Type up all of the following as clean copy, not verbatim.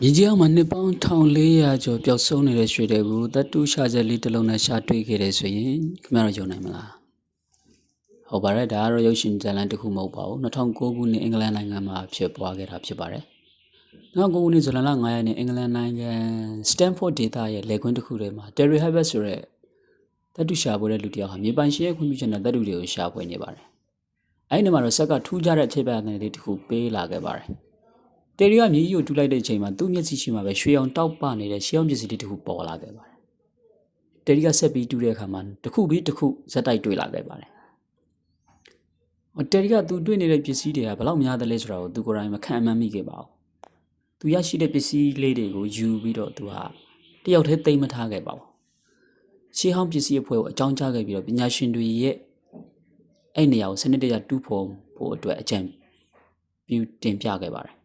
မြေကြီးအောင်မှာနှစ်ပေါင်း1400ကျော်ပျောက်ဆုံးနေတဲ့ရွှေတွေကိုသတ္တုရှာချက်လေးတစ်လုံးနဲ့ရှာတွေ့ခဲ့တယ်ဆိုရင်ခင်ဗျားတို့ယုံနိုင်မလားဟုတ်ပါတယ်ဒါကတော့ရုပ်ရှင်ဇာတ်လမ်းတစ်ခုမဟုတ်ပါဘူး2009ခုနှစ်အင်္ဂလန်နိုင်ငံမှာဖြစ်ပွားခဲ့တာဖြစ်ပါတယ်2009ခုနှစ်ဇူလိုင်လ9ရက်နေ့အင်္ဂလန်နိုင်ငံစတန်ဖို့ဒေသရဲ့လယ်ကွင်းတစ်ခုထဲမှာတယ်ရီဟက်ဘတ်ဆိုတဲ့သတ္တုရှာဖွေတဲ့လူတစ်ယောက်ဟာမြေပိုင်ရှင်ရဲ့ခွင့်ပြုချက်နဲ့သတ္တုတွေကိုရှာဖွေနေပါတယ်အဲ့ဒီမှာတော့ဆက်ကထူးခြားတဲ့အခြေပြအနေလေးတစ်ခုပေးလာခဲ့ပါတယ်တယ်ရီကမြေကြီးကိုတူးလိုက်တဲ့အချိန်မှာသူ့မျက်စိရှိမှပဲရွှေအောင်တောက်ပနေတဲ့ရှေးအောင်ပစ္စည်းတွေတစ်ခုပေါ်လာခဲ့ပါတယ်။တယ်ရီကဆက်ပြီးတူးတဲ့အခါမှာတစ်ခုပြီးတစ်ခုဇက်တိုက်တွေ့လာခဲ့ပါတယ်။တယ်ရီကသူတွေ့နေတဲ့ပစ္စည်းတွေကဘယ်လောက်များသလဲဆိုတာကိုသူကိုယ်တိုင်မခံမှန်းမိခဲ့ပါဘူး။သူရရှိတဲ့ပစ္စည်းလေးတွေကိုယူပြီးတော့သူဟာတယောက်တည်းသိမ်းမထားခဲ့ပါဘူး။ရှေးဟောင်းပစ္စည်းအဖွဲ့ကိုအကြောင်းကြားခဲ့ပြီးတော့ပညာရှင်တွေရဲ့အဲ့နေရာကိုစနစ်တကျတူးဖော်ဖို့အတွက်အကြံပြုတင်ပြခဲ့ပါတယ်။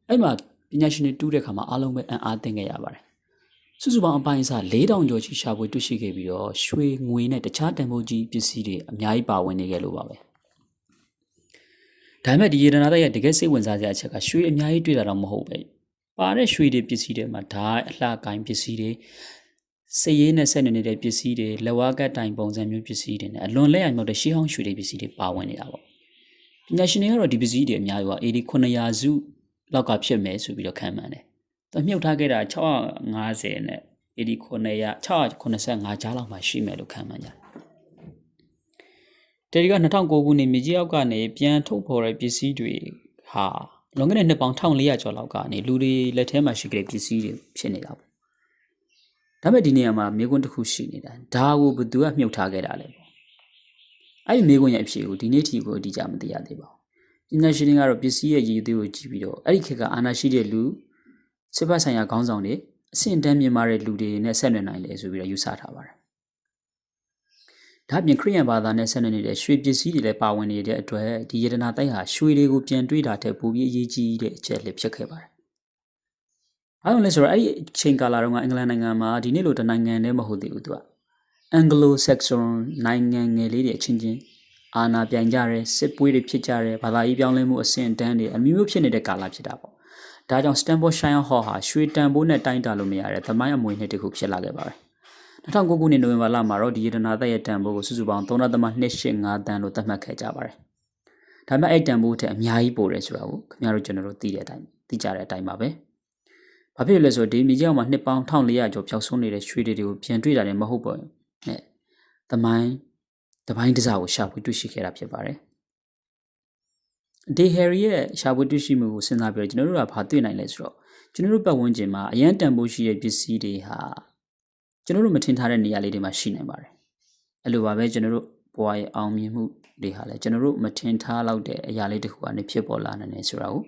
အဲ့မှာပညာရှင်တွေတူးတဲ့အခါမှာအားလုံးပဲအံ့အားသင့်ခဲ့ရပါတယ်။စုစုပေါင်းအပိုင်းအစ4000ကျော်ရှိရှာဖွေတွေ့ရှိခဲ့ပြီးတော့ရွှေငွေနဲ့တခြားတန်ဖိုးကြီးပစ္စည်းတွေအများကြီးပါဝင်နေခဲ့လို့ပါပဲ။ဒါပေမဲ့ဒီရေဒနာတိုက်ရဲ့တကယ်စိတ်ဝင်စားစရာအချက်ကရွှေအများကြီးတွေ့တာတော့မဟုတ်ပဲ။ပါတဲ့ရွှေတွေပစ္စည်းတွေမှာဓာတ်အလှကိုင်းပစ္စည်းတွေစည်ရည်နဲ့ဆက်နေတဲ့ပစ္စည်းတွေလက်ဝါးကတ်တိုင်ပုံစံမျိုးပစ္စည်းတွေနဲ့အလွန်လက်ရမြောက်တဲ့ရှေးဟောင်းရွှေတွေပစ္စည်းတွေပါဝင်နေတာပေါ့။ပညာရှင်တွေကတော့ဒီပစ္စည်းတွေအများကြီးကAD 900စုလောက်ကဖြစ်မယ်ဆိုပြီးတော့ခံမှန်းတယ်။သူမြုပ်ထားခဲ့တာ650နဲ့AD 685ကြားလောက်မှရှိမယ်လို့ခံမှန်းကြတယ်။တယ်ရီက2009ခုနှစ်မြေကြီးအောက်ကနေပြန်ထုတ်ဖော်တဲ့ပစ္စည်းတွေဟာလွန်ခဲ့တဲ့နှစ်ပေါင်း1400ကျော်လောက်ကနေလူတွေလက်ထဲမှာရှိခဲ့တဲ့ပစ္စည်းတွေဖြစ်နေတာပေါ့။ဒါပေမဲ့ဒီနေရာမှာမြေကွန်းတစ်ခုရှိနေတာ။ဒါကိုဘယ်သူကမြုပ်ထားခဲ့တာလဲပေါ့။အဲ့ဒီမြေကွန်းရဲ့အဖြေကိုဒီနေ့ထိကိုအတိအကျမသိရသေးပါဘူး။ပညာရှင်တွေကတော့ပစ္စည်းရဲ့ရည်သွေးကိုကြည့်ပြီးတော့အဲ့ဒီခေတ်ကအာဏာရှိတဲ့လူစစ်ဘက်ဆိုင်ရာခေါင်းဆောင်တွေအဆင့်တန်းမြင့်မားတဲ့လူတွေနဲ့ဆက်နွယ်နိုင်တယ်ဆိုပြီးတော့ယူဆထားပါတယ်။ဒါပြင်ခရစ်ယာန်ဘာသာနဲ့ဆက်နွယ်နေတဲ့ရွှေပစ္စည်းတွေလည်းပါဝင်နေတဲ့အတွက်ဒီယတနာတိုက်ဟာရွှေတွေကိုပြန်တွေးတာထက်ပိုပြီးအရေးကြီးတဲ့အချက်လေးဖြစ်ခဲ့ပါတယ်။ဘာလို့လဲဆိုတော့အဲ့ဒီအချိန်ကာလတုန်းကအင်္ဂလန်နိုင်ငံမှာဒီနေ့လိုတနိုင်ငံတည်းမဟုတ်သေးဘူးသူကအန်ဂလိုဆက်ဆန်နိုင်ငံငယ်လေးတွေအချင်းချင်းအာဏာပြိုင်ကြတယ်စစ်ပွဲတွေဖြစ်ကြတယ်ဘာသာရေးပြောင်းလဲမှုအဆင့်အတန်းတွေအမျိုးမျိုးဖြစ်နေတဲ့ကာလဖြစ်တာပေါ့ဒါကြောင့် Stamfordshire Hall ဟာရွှေတန်ဖိုးနဲ့တိုင်းတာလို့မရတဲ့သမိုင်းအမွေနှစ်တစ်ခုဖြစ်လာခဲ့ပါတယ်2009ခုနှစ်နိုဝင်ဘာလမှာတော့ဒီရတနာသက်ရဲ့တန်ဖိုးကိုစုစုပေါင်း3.285တန်လို့သတ်မှတ်ခဲ့ကြပါတယ်ဒါပေမဲ့အဲ့တန်ဖိုးထက်အများကြီးပိုတယ်ဆိုတာကိုခင်ဗျားတို့ကျွန်တော်တို့သိကြတဲ့အတိုင်းပါပဲဘာဖြစ်လဲဆိုတော့ဒီမြေကြီးအောက်မှာနှစ်ပေါင်း1400ကျော်ပျောက်ဆုံးနေတဲ့ရွှေတွေကိုပြန်တွေ့တာလည်းမဟုတ်ပါဘူးနဲ့သမိုင်းတပိုင်းတစားကိုရှာဖွေတွေ့ရှိခဲ့တာဖြစ်ပါတယ်ဒေဟယ်ရီရဲ့ရှာဖွေတွေ့ရှိမှုကိုစဉ်းစားပြီးတော့ကျွန်တော်တို့ကဘာတွေ့နိုင်လဲဆိုတော့ကျွန်တော်တို့ပတ်ဝန်းကျင်မှာအရန်တန်ဖိုးရှိတဲ့ပစ္စည်းတွေဟာကျွန်တော်တို့မထင်ထားတဲ့နေရာလေးတွေမှာရှိနိုင်ပါတယ်အဲ့လိုပါပဲကျွန်တော်တို့ဘဝရဲ့အောင်မြင်မှုတွေဟာလည်းကျွန်တော်တို့မထင်ထားလောက်တဲ့အရာလေးတစ်ခုကနေဖြစ်ပေါ်လာနိုင်တယ်ဆိုတာကို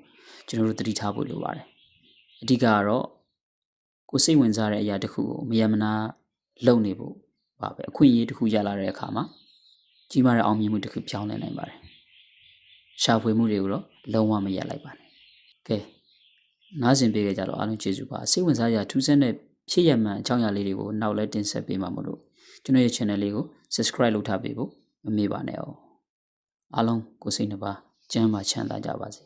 ကျွန်တော်တို့သတိထားဖို့လိုပါတယ်အဓိကကတော့ကိုယ်စိတ်ဝင်စားတဲ့အရာတစ်ခုကိုမယမနာလုပ်နေဖို့ပါပဲအခွင့်အရေးတစ်ခုရလာတဲ့အခါမှာကြီးမားတဲ့အောင်မြင်မှုတစ်ခုပြောင်းလဲနိုင်ပါတယ်ရှာဖွေမှုတွေကိုတော့လုံးဝမရပ်လိုက်ပါနဲ့ကဲနားဆင်ပေးကြကြတော့အားလုံးကျေးဇူးပါစိတ်ဝင်စားကြထူးဆန်းတဲ့ဖြစ်ရမှန်အကြောင်းအရာလေးတွေကိုနောက်လဲတင်ဆက်ပေးမှာမလို့ကျွန်တော်ရဲ့ channel လေးကို subscribe လုပ်ထားပေးဖို့မမေ့ပါနဲ့အောင်အားလုံးကိုစိတ်နှပါကျန်းမာချမ်းသာကြပါစေ